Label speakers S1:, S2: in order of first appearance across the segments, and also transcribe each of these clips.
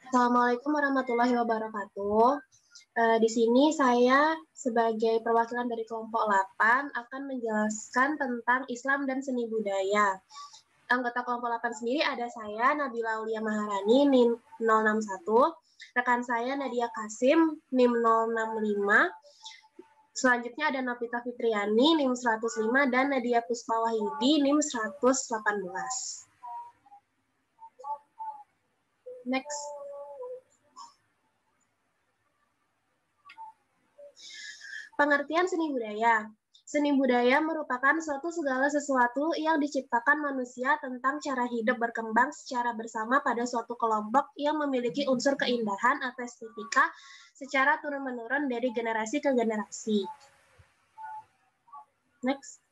S1: Assalamualaikum warahmatullahi wabarakatuh. Di sini saya sebagai perwakilan dari kelompok 8 akan menjelaskan tentang Islam dan seni budaya. Anggota kelompok 8 sendiri ada saya, Nabila Aulia Maharani, NIM 061, rekan saya Nadia Kasim, NIM 065, selanjutnya ada Napita Fitriani, NIM 105, dan Nadia Puspawahyudi, NIM 118. Next. Pengertian seni budaya. Seni budaya merupakan suatu segala sesuatu yang diciptakan manusia tentang cara hidup berkembang secara bersama pada suatu kelompok yang memiliki unsur keindahan atau estetika secara turun-menurun dari generasi ke generasi. Next.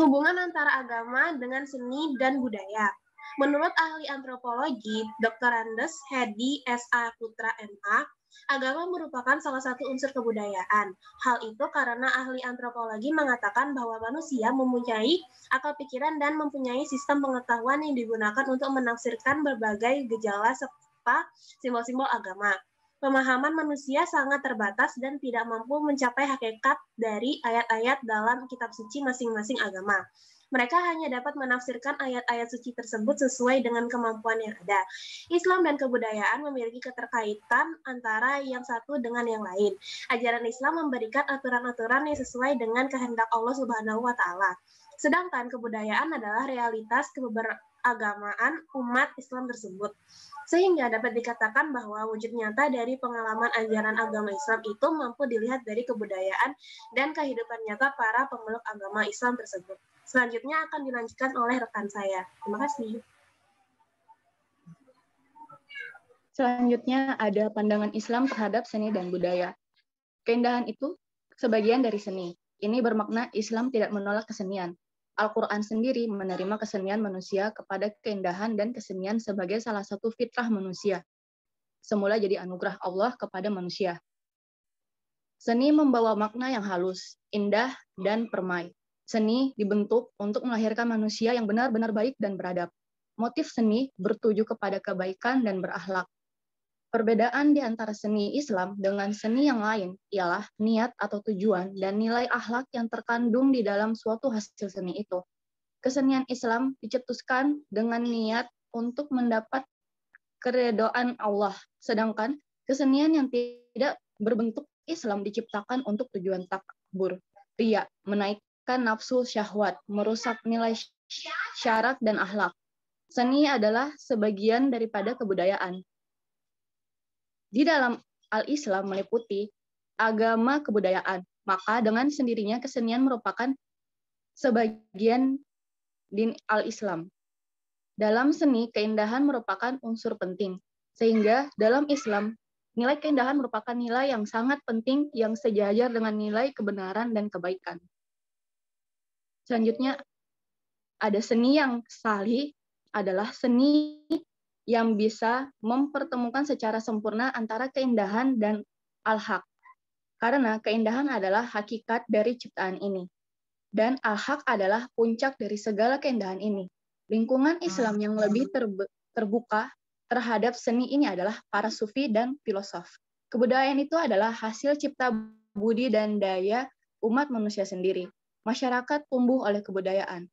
S1: Hubungan antara agama dengan seni dan budaya. Menurut ahli antropologi, Dr. Andes Hedi S.A. Putra M.A., agama merupakan salah satu unsur kebudayaan. Hal itu karena ahli antropologi mengatakan bahwa manusia mempunyai akal pikiran dan mempunyai sistem pengetahuan yang digunakan untuk menafsirkan berbagai gejala serta simbol-simbol agama. Pemahaman manusia sangat terbatas dan tidak mampu mencapai hakikat dari ayat-ayat dalam kitab suci masing-masing agama. Mereka hanya dapat menafsirkan ayat-ayat suci tersebut sesuai dengan kemampuan yang ada. Islam dan kebudayaan memiliki keterkaitan antara yang satu dengan yang lain. Ajaran Islam memberikan aturan-aturan yang sesuai dengan kehendak Allah Subhanahu wa taala. Sedangkan kebudayaan adalah realitas keberagamaan umat Islam tersebut. Sehingga dapat dikatakan bahwa wujud nyata dari pengalaman ajaran agama Islam itu mampu dilihat dari kebudayaan dan kehidupan nyata para pemeluk agama Islam tersebut. Selanjutnya akan dilanjutkan oleh rekan saya. Terima kasih.
S2: Selanjutnya ada pandangan Islam terhadap seni dan budaya. Keindahan itu sebagian dari seni. Ini bermakna Islam tidak menolak kesenian. Al-Quran sendiri menerima kesenian manusia kepada keindahan dan kesenian sebagai salah satu fitrah manusia. Semula jadi anugerah Allah kepada manusia. Seni membawa makna yang halus, indah, dan permai. Seni dibentuk untuk melahirkan manusia yang benar-benar baik dan beradab. Motif seni bertuju kepada kebaikan dan berakhlak. Perbedaan di antara seni Islam dengan seni yang lain ialah niat atau tujuan dan nilai akhlak yang terkandung di dalam suatu hasil seni itu. Kesenian Islam dicetuskan dengan niat untuk mendapat keridhaan Allah, sedangkan kesenian yang tidak berbentuk Islam diciptakan untuk tujuan takbur, riya, menaikkan nafsu syahwat, merusak nilai syarat dan akhlak. Seni adalah sebagian daripada kebudayaan. Di dalam Al-Islam meliputi agama kebudayaan, maka dengan sendirinya kesenian merupakan sebagian din Al-Islam. Dalam seni, keindahan merupakan unsur penting, sehingga dalam Islam, nilai keindahan merupakan nilai yang sangat penting yang sejajar dengan nilai kebenaran dan kebaikan. Selanjutnya, ada seni yang salih, adalah seni yang bisa mempertemukan secara sempurna antara keindahan dan al-haq. Karena keindahan adalah hakikat dari ciptaan ini. Dan al-haq adalah puncak dari segala keindahan ini. Lingkungan Islam yang lebih terbuka terhadap seni ini adalah para sufi dan filosof. Kebudayaan itu adalah hasil cipta budi dan daya umat manusia sendiri. Masyarakat tumbuh oleh kebudayaan.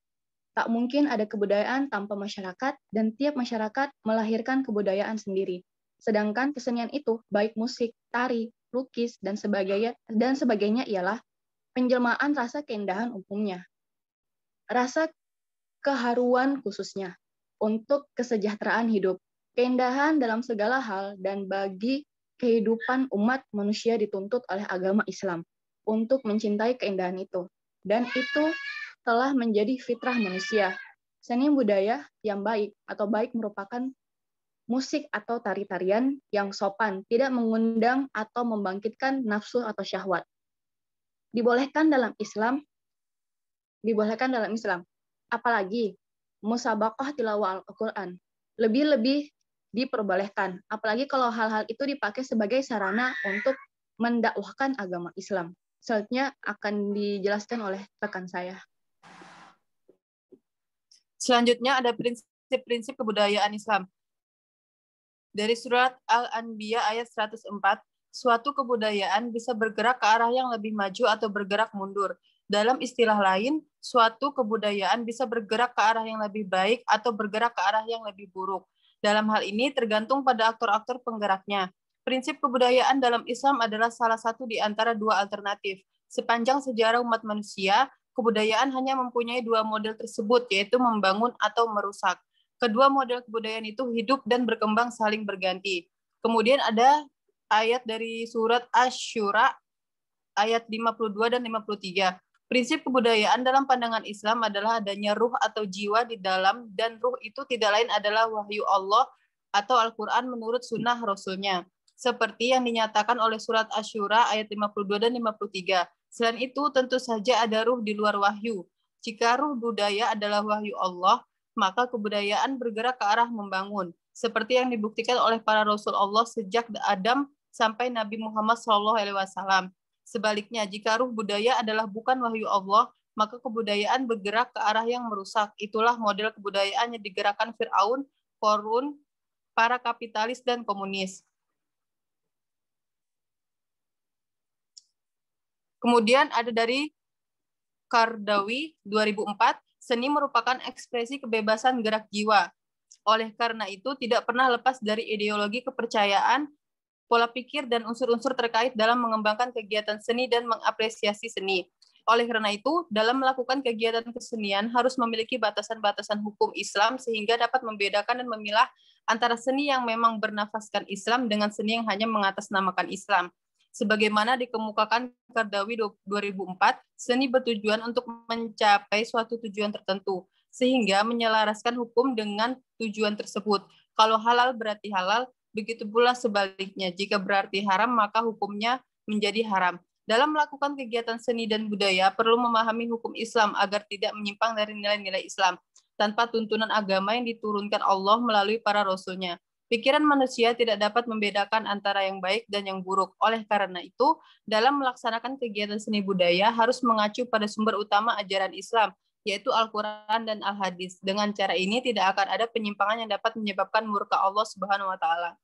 S2: Tak mungkin ada kebudayaan tanpa masyarakat, dan tiap masyarakat melahirkan kebudayaan sendiri. Sedangkan kesenian itu, baik musik, tari, lukis, dan sebagainya ialah penjelmaan rasa keindahan umumnya. Rasa keharuan khususnya, untuk kesejahteraan hidup. Keindahan dalam segala hal dan bagi kehidupan umat manusia dituntut oleh agama Islam untuk mencintai keindahan itu. Dan itu telah menjadi fitrah manusia. Seni budaya yang baik atau baik merupakan musik atau tari-tarian yang sopan, tidak mengundang atau membangkitkan nafsu atau syahwat. Dibolehkan dalam Islam, apalagi musabaqah tilawah Al-Quran. Lebih-lebih diperbolehkan, apalagi kalau hal-hal itu dipakai sebagai sarana untuk mendakwahkan agama Islam. Selanjutnya akan dijelaskan oleh rekan saya.
S3: Selanjutnya ada prinsip-prinsip kebudayaan Islam. Dari surat Al-Anbiya ayat 104, suatu kebudayaan bisa bergerak ke arah yang lebih maju atau bergerak mundur. Dalam istilah lain, suatu kebudayaan bisa bergerak ke arah yang lebih baik atau bergerak ke arah yang lebih buruk. Dalam hal ini tergantung pada aktor-aktor penggeraknya. Prinsip kebudayaan dalam Islam adalah salah satu di antara dua alternatif. Sepanjang sejarah umat manusia, kebudayaan hanya mempunyai dua model tersebut, yaitu membangun atau merusak. Kedua model kebudayaan itu hidup dan berkembang saling berganti. Kemudian ada ayat dari surat Asy-Syura ayat 52 dan 53. Prinsip kebudayaan dalam pandangan Islam adalah adanya ruh atau jiwa di dalam, dan ruh itu tidak lain adalah wahyu Allah atau Al-Quran menurut sunnah Rasulnya. Seperti yang dinyatakan oleh surat Asy-Syura ayat 52 dan 53. Selain itu, tentu saja ada ruh di luar wahyu. Jika ruh budaya adalah wahyu Allah, maka kebudayaan bergerak ke arah membangun. Seperti yang dibuktikan oleh para Rasul Allah sejak Adam sampai Nabi Muhammad SAW. Sebaliknya, jika ruh budaya adalah bukan wahyu Allah, maka kebudayaan bergerak ke arah yang merusak. Itulah model kebudayaan yang digerakkan Fir'aun, Qarun, para kapitalis, dan komunis. Kemudian ada dari Qardawi 2004, seni merupakan ekspresi kebebasan gerak jiwa. Oleh karena itu, tidak pernah lepas dari ideologi kepercayaan, pola pikir, dan unsur-unsur terkait dalam mengembangkan kegiatan seni dan mengapresiasi seni. Oleh karena itu, dalam melakukan kegiatan kesenian harus memiliki batasan-batasan hukum Islam sehingga dapat membedakan dan memilah antara seni yang memang bernafaskan Islam dengan seni yang hanya mengatasnamakan Islam. Sebagaimana dikemukakan Qardawi 2004, seni bertujuan untuk mencapai suatu tujuan tertentu, sehingga menyelaraskan hukum dengan tujuan tersebut. Kalau halal berarti halal, begitu pula sebaliknya, jika berarti haram, maka hukumnya menjadi haram. Dalam melakukan kegiatan seni dan budaya, perlu memahami hukum Islam agar tidak menyimpang dari nilai-nilai Islam, tanpa tuntunan agama yang diturunkan Allah melalui para Rasul-Nya. Pikiran manusia tidak dapat membedakan antara yang baik dan yang buruk. Oleh karena itu, dalam melaksanakan kegiatan seni budaya, harus mengacu pada sumber utama ajaran Islam, yaitu Al-Quran dan Al-Hadis. Dengan cara ini, tidak akan ada penyimpangan yang dapat menyebabkan murka Allah Subhanahu wa Ta'ala.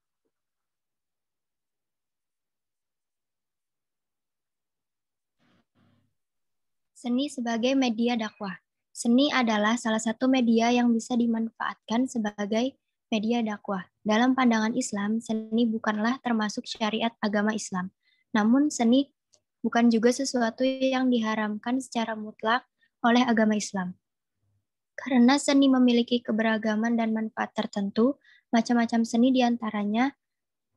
S4: Seni sebagai media dakwah. Seni adalah salah satu media yang bisa dimanfaatkan sebagai media dakwah. Dalam pandangan Islam, seni bukanlah termasuk syariat agama Islam. Namun, seni bukan juga sesuatu yang diharamkan secara mutlak oleh agama Islam. Karena seni memiliki keberagaman dan manfaat tertentu, macam-macam seni diantaranya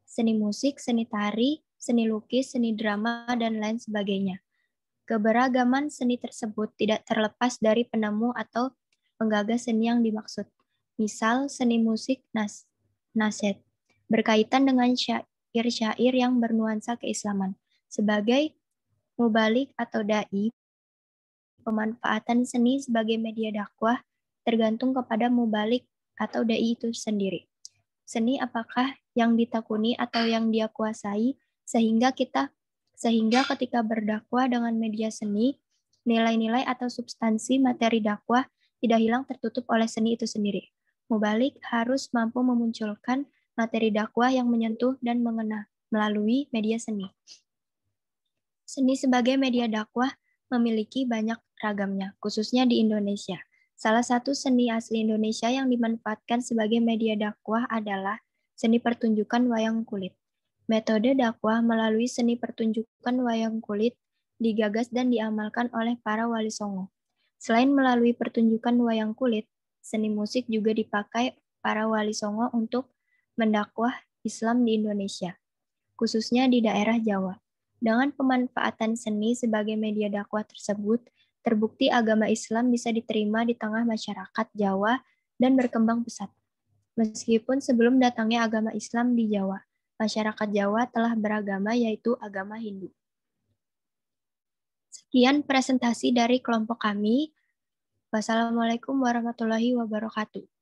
S4: seni musik, seni tari, seni lukis, seni drama, dan lain sebagainya. Keberagaman seni tersebut tidak terlepas dari penemu atau penggagas seni yang dimaksud. Misal, seni musik nasyid berkaitan dengan syair-syair yang bernuansa keislaman. Sebagai mubalik atau dai, pemanfaatan seni sebagai media dakwah tergantung kepada mubalik atau dai itu sendiri. Seni apakah yang ditekuni atau yang dia kuasai sehingga ketika berdakwah dengan media seni, nilai-nilai atau substansi materi dakwah tidak hilang tertutup oleh seni itu sendiri. Mubalik harus mampu memunculkan materi dakwah yang menyentuh dan mengena melalui media seni. Seni sebagai media dakwah memiliki banyak ragamnya, khususnya di Indonesia. Salah satu seni asli Indonesia yang dimanfaatkan sebagai media dakwah adalah seni pertunjukan wayang kulit. Metode dakwah melalui seni pertunjukan wayang kulit digagas dan diamalkan oleh para wali songo. Selain melalui pertunjukan wayang kulit, seni musik juga dipakai para wali songo untuk mendakwah Islam di Indonesia, khususnya di daerah Jawa. Dengan pemanfaatan seni sebagai media dakwah tersebut, terbukti agama Islam bisa diterima di tengah masyarakat Jawa dan berkembang pesat. Meskipun sebelum datangnya agama Islam di Jawa, masyarakat Jawa telah beragama yaitu agama Hindu. Sekian presentasi dari kelompok kami. Wassalamualaikum warahmatullahi wabarakatuh.